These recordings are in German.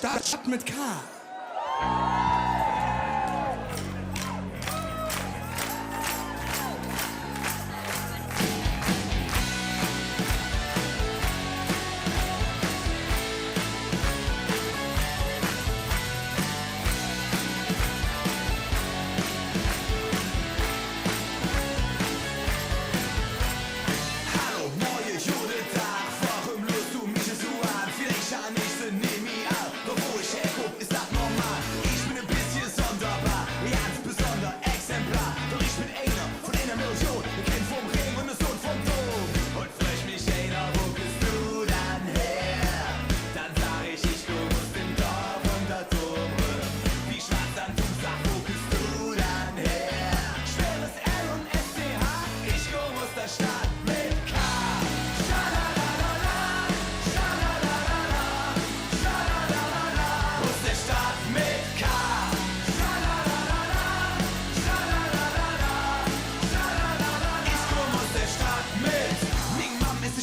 Stadt mit K.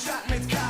Stadt mit K.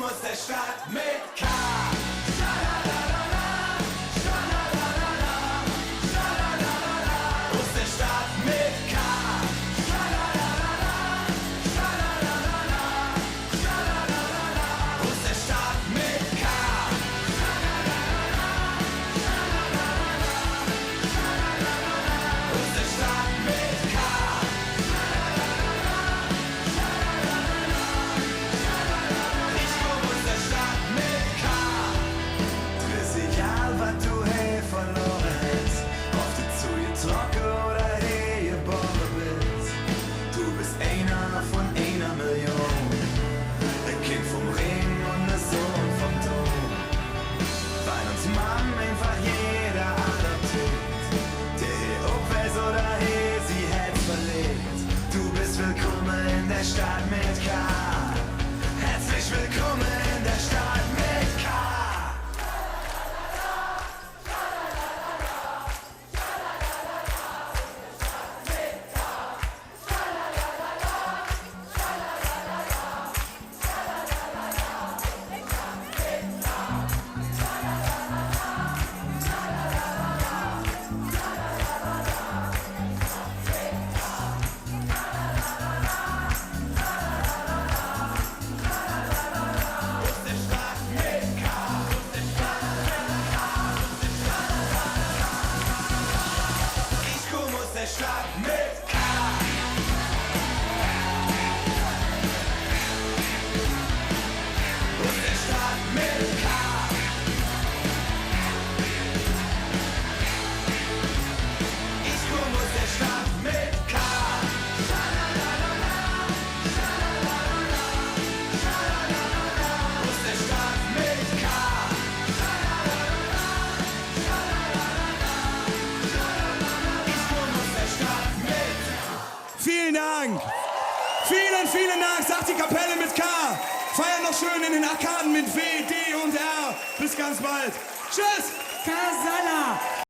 Aus der Stadt mit K. Aus der Stadt mit K. Aus der Stadt mit K. Willkommen in der Stadt mit K. Herzlich willkommen in der Stadt mit K. Stadt mit K. Aus der Stadt mit K. Ich komm aus der Stadt mit K. Aus der Stadt mit K. Vielen Dank. Vielen Dank, sagt die Kapelle mit K. Feiern noch schön in den Arkaden mit W, D und R. Bis ganz bald. Tschüss. Kasala.